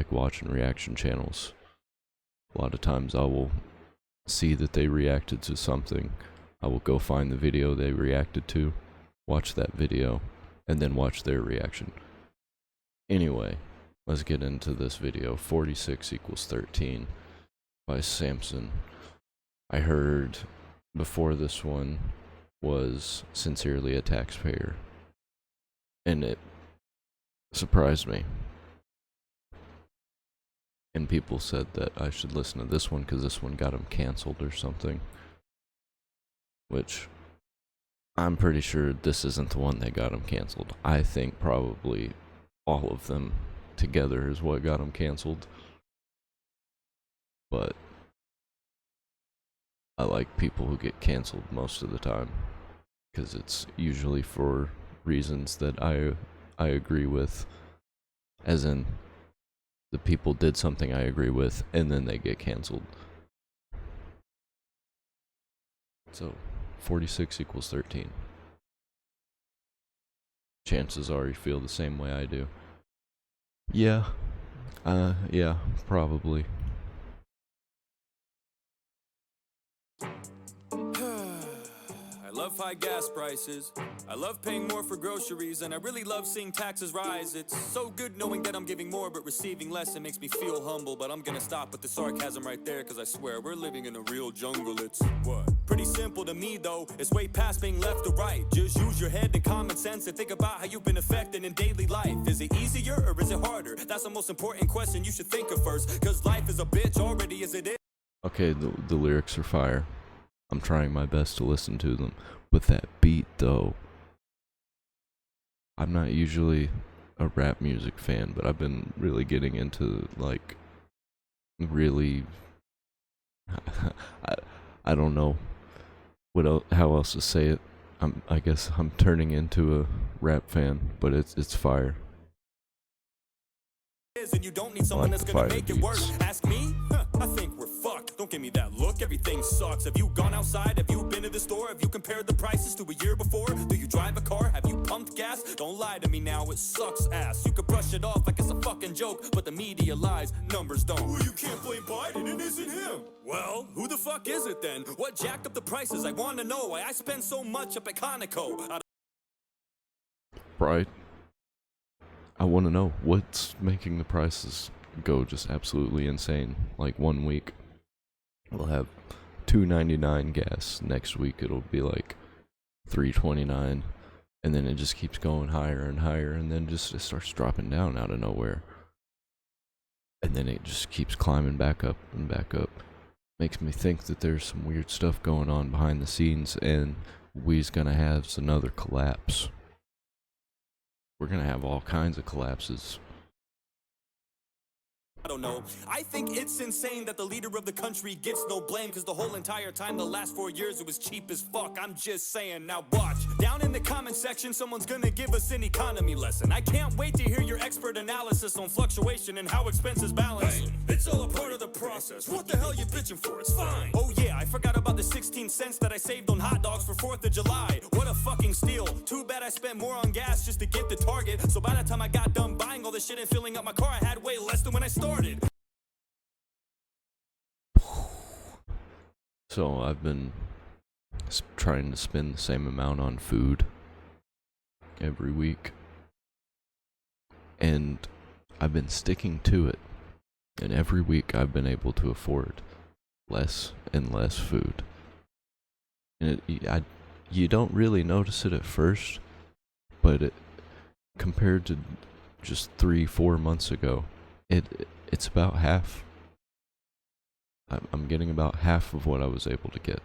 like watching reaction channels. A lot of times I will see that they reacted to something. I will go find the video they reacted to, watch that video, and then watch their reaction. Anyway, let's get into this video. 46 equals 13 by Samson. I heard before this one was Sincerely a Taxpayer, and it surprised me. And people said that I should listen to this one because this one got him canceled or something. Which, I'm pretty sure this isn't the one that got him canceled. I think probably all of them together is what got him canceled. But I like people who get canceled most of the time, because it's usually for reasons that I agree with, as in the people did something I agree with and then they get canceled. So 46 equals 13. Chances are you feel the same way I do. Yeah, probably. I love high gas prices. I love paying more for groceries, and I really love seeing taxes rise. It's so good knowing that I'm giving more but receiving less. It makes me feel humble, but I'm gonna stop with the sarcasm right there, cause I swear we're living in a real jungle. It's what? Pretty simple to me though. It's way past being left or right. Just use your head and common sense and think about how you've been affected in daily life. Is it easier or is it harder? That's the most important question you should think of first, cause life is a bitch already as it is. Okay, the lyrics are fire. I'm trying my best to listen to them. But that beat, though, I'm not usually a rap music fan, but I've been really getting into, like, really, I don't know how else to say it. I guess I'm turning into a rap fan, but it's fire. And you don't need someone that's gonna make it worse. Ask me? I think we're fucked. Don't give me that look, everything sucks. Have you gone outside? Have you been to the store? Have you compared the prices to a year before? Do you drive a car? Have you pumped gas? Don't lie to me now, it sucks ass. You could brush it off like it's a fucking joke, but the media lies, numbers don't. Well, you can't blame Biden, it isn't him. Well, who the fuck is it then? What jacked up the prices? I wanna know why I spend so much up at Conoco. Right. I want to know what's making the prices go just absolutely insane. Like 1 week we'll have $2.99 gas, next week it'll be like $3.29, and then it just keeps going higher and higher, and then just it starts dropping down out of nowhere, and then it just keeps climbing back up and back up. Makes me think that there's some weird stuff going on behind the scenes, and we's gonna have another collapse. We're gonna have all kinds of collapses. I don't know. I think it's insane that the leader of the country gets no blame, because the whole entire time, the last 4 years, it was cheap as fuck. I'm just saying. Now watch. Down in the comment section, someone's gonna give us an economy lesson. I can't wait to hear your expert analysis on fluctuation and how expenses balance. Hey, it's all a part of the process. What the hell you bitching for? It's fine. Oh yeah, I forgot about the 16 cents that I saved on hot dogs for 4th of July. What a fucking steal. Too bad I spent more on gas just to get the Target. So by the time I got done buying all this shit and filling up my car, I had way less than when I started. So I've been trying to spend the same amount on food every week, and I've been sticking to it, and every week I've been able to afford less and less food. And you don't really notice it at first, but compared to just 3-4 months ago, it's about half. I'm getting about half of what I was able to get.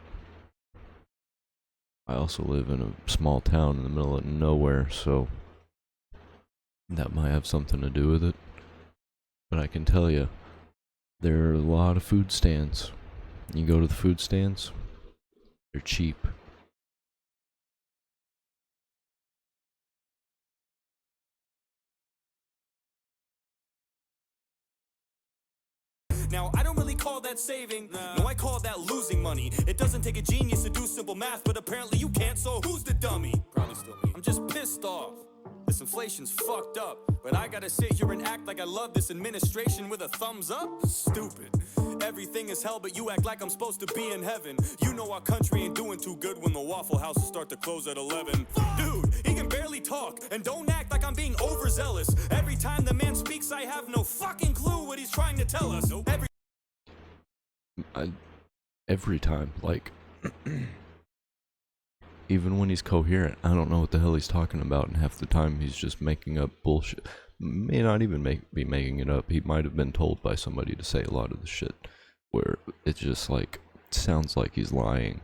I also live in a small town in the middle of nowhere, so that might have something to do with it. But I can tell you, there are a lot of food stands. You go to the food stands, they're cheap. Now, I don't really call that saving. No, I call that losing money. It doesn't take a genius to do simple math, but apparently you can't, so who's the dummy? Probably still me. I'm just pissed off. This inflation's fucked up, but I gotta sit here and act like I love this administration with a thumbs up? Stupid. Everything is hell, but you act like I'm supposed to be in heaven. You know our country ain't doing too good when the Waffle Houses start to close at 11. Dude, he can barely talk, and don't act like I'm being overzealous. Every time the man speaks, I have no fucking clue what he's trying to tell us. Every time, like, even when he's coherent, I don't know what the hell he's talking about, and half the time he's just making up bullshit. May not even be making it up. He might have been told by somebody to say a lot of the shit, where it just, like, sounds like he's lying,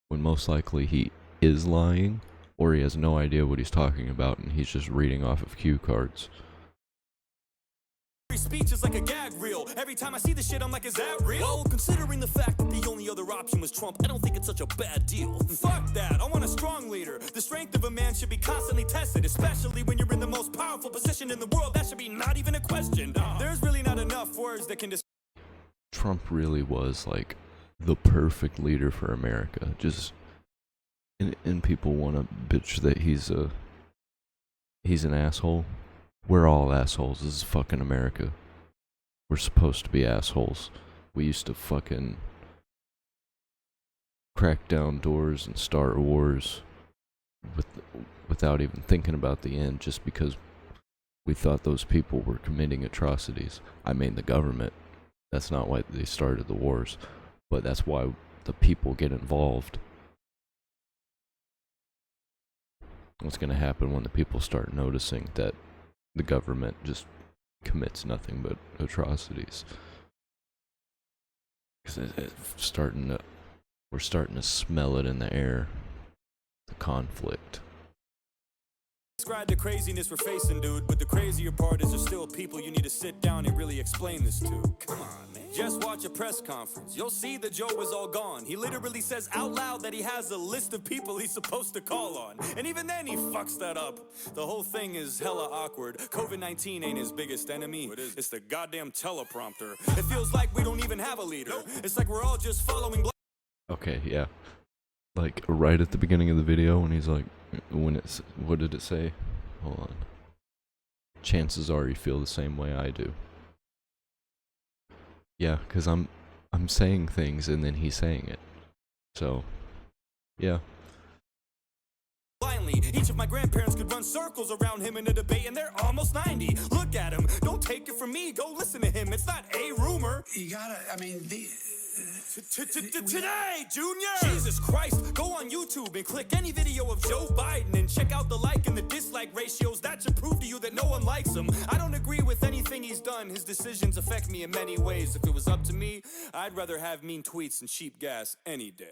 when most likely he is lying, or he has no idea what he's talking about, and he's just reading off of cue cards. Every speech is like a gag reel. Every time I see this shit, I'm like, is that real? Well, considering the fact that the only other option was Trump, I don't think it's such a bad deal. Fuck that, I want a strong leader. The strength of a man should be constantly tested, especially when you're in the most powerful position in the world. That should be not even a question. There's really not enough words that can describe. Trump really was, like, the perfect leader for America. Just, and people want to bitch that he's an asshole. We're all assholes. This is fucking America. We're supposed to be assholes. We used to fucking crack down doors and start wars without even thinking about the end, just because we thought those people were committing atrocities. I mean, the government. That's not why they started the wars, but that's why the people get involved. What's going to happen when the people start noticing that the government just commits nothing but atrocities? Because we're starting to smell it in the air, the conflict. Describe the craziness we're facing, dude, but the crazier part is there's still people you need to sit down and really explain this to. Come on, man. Just watch a press conference. You'll see the Joe is all gone. He literally says out loud that he has a list of people he's supposed to call on. And even then he fucks that up. The whole thing is hella awkward. COVID-19 ain't his biggest enemy. It's the goddamn teleprompter. It feels like we don't even have a leader. It's like we're all just following. Okay, yeah. Like, right at the beginning of the video, when he's like, what did it say? Hold on. Chances are you feel the same way I do. Yeah, because I'm saying things and then he's saying it. So, yeah. Blindly, each of my grandparents could run circles around him in a debate, and they're almost 90. Look at him. Don't take it from me. Go listen to him. It's not a rumor. You gotta, I mean, Today, Junior! Jesus Christ, go on YouTube and click any video of Joe Biden and check out the like and the dislike ratios. That should prove to you that no one likes him. I don't agree with anything he's done. His decisions affect me in many ways. If it was up to me, I'd rather have mean tweets and cheap gas any day.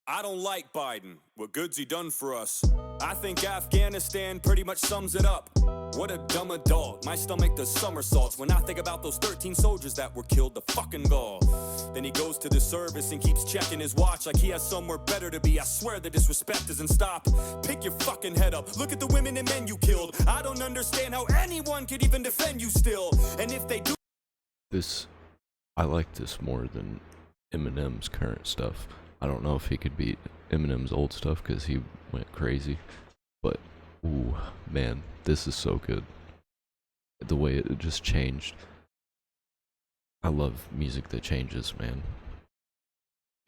I don't like Biden. What good's he done for us? I think Afghanistan pretty much sums it up. What a dumb adult. My stomach does somersaults when I think about those 13 soldiers that were killed, the fucking gall. Then he goes to the service and keeps checking his watch like he has somewhere better to be. I swear the disrespect doesn't stop. Pick your fucking head up. Look at the women and men you killed. I don't understand how anyone could even defend you still. And if they do... I like this more than Eminem's current stuff. I don't know if he could beat Eminem's old stuff because he went crazy. But, ooh, man, this is so good. The way it just changed. I love music that changes, man.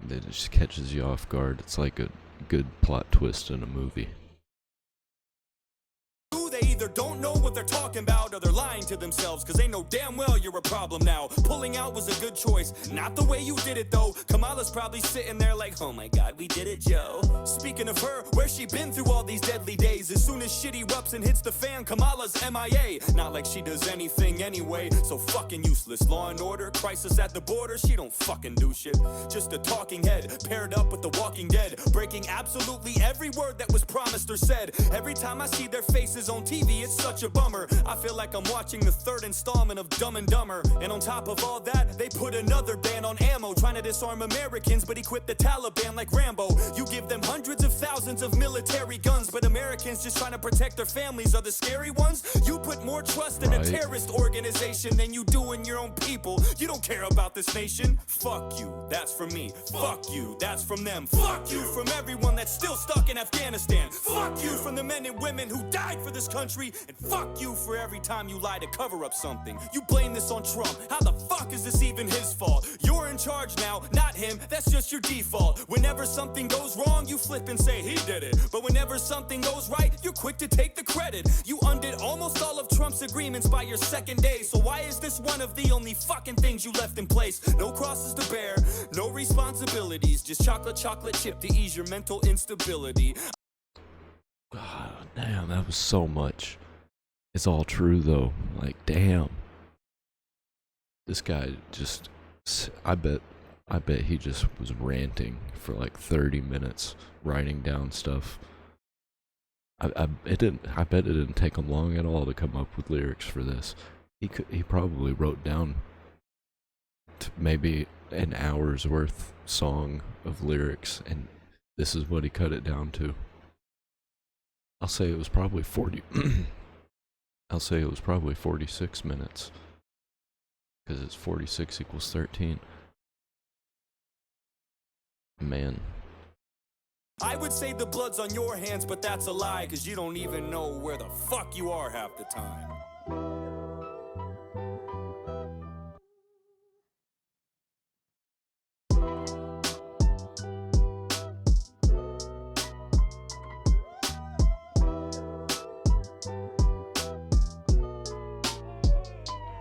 That just catches you off guard. It's like a good plot twist in a movie. They either don't know what they're talking about or they're lying to themselves, cause they know damn well you're a problem now. Pulling out was a good choice, not the way you did it though. Kamala's probably sitting there like, oh my god, we did it, Joe. Speaking of her, where's she been through all these deadly days? As soon as shit erupts and hits the fan, Kamala's MIA. Not like she does anything anyway, so fucking useless. Law and order, crisis at the border, she don't fucking do shit. Just a talking head, paired up with the Walking Dead, breaking absolutely every word that was promised or said. Every time I see their faces on TV, TV, it's such a bummer. I feel like I'm watching the third installment of Dumb and Dumber. And on top of all that, they put another ban on ammo, trying to disarm Americans, but equip the Taliban like Rambo. You give them hundreds of thousands of military guns, but Americans just trying to protect their families are the scary ones. You put more trust in a terrorist organization than you do in your own people. You don't care about this nation. Fuck you, that's from me. Fuck you, that's from them. Fuck you from everyone that's still stuck in Afghanistan. Fuck you from the men and women who died for this country. And fuck you for every time you lie to cover up something. You blame this on Trump. How the fuck is this even his fault? You're in charge now, not him. That's just your default. Whenever something goes wrong, you flip and say he did it. But whenever something goes right, you're quick to take the credit. You undid almost all of Trump's agreements by your second day. So why is this one of the only fucking things you left in place? No crosses to bear, no responsibilities, just chocolate chip to ease your mental instability. God damn, that was so much. It's all true though. Like, damn. This guy just, I bet he just was ranting for like 30 minutes, writing down stuff. I bet it didn't take him long at all to come up with lyrics for this. He probably wrote down maybe an hour's worth song of lyrics, and this is what he cut it down to. I'll say it was probably 40. I'll say it was probably 46 minutes, because it's 46 equals 13. Man. I would say the blood's on your hands, but that's a lie, cause you don't even know where the fuck you are half the time.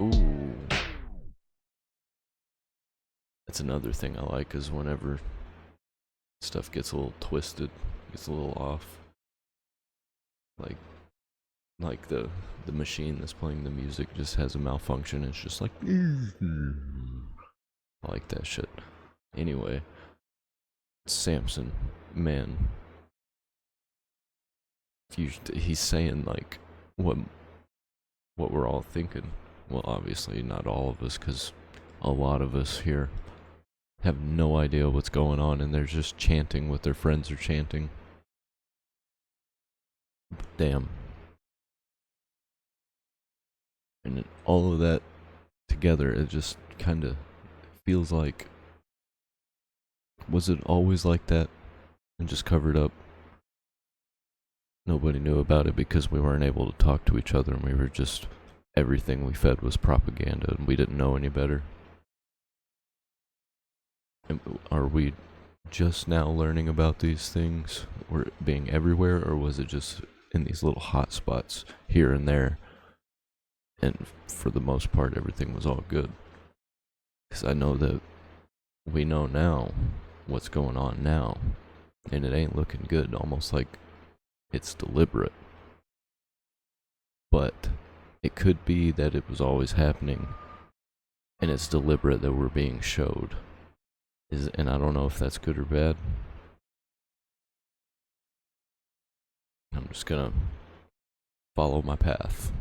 Ooh. That's another thing I like, is whenever stuff gets a little twisted, gets a little off. Like the machine that's playing the music just has a malfunction. It's just like I like that shit. Anyway, Samson, man, he's saying like what we're all thinking. Well, obviously not all of us, because a lot of us here have no idea what's going on, and they're just chanting what their friends are chanting. Damn. And all of that together, it just kind of feels like, was it always like that and just covered up? Nobody knew about it because we weren't able to talk to each other, and we were just, everything we fed was propaganda, and we didn't know any better. And are we just now learning about these things, or being everywhere, or was it just in these little hot spots here and there? And for the most part, everything was all good. Because I know that we know now what's going on now, and it ain't looking good, almost like it's deliberate. But it could be that it was always happening, and it's deliberate that we're being showed. And I don't know if that's good or bad. I'm just gonna follow my path.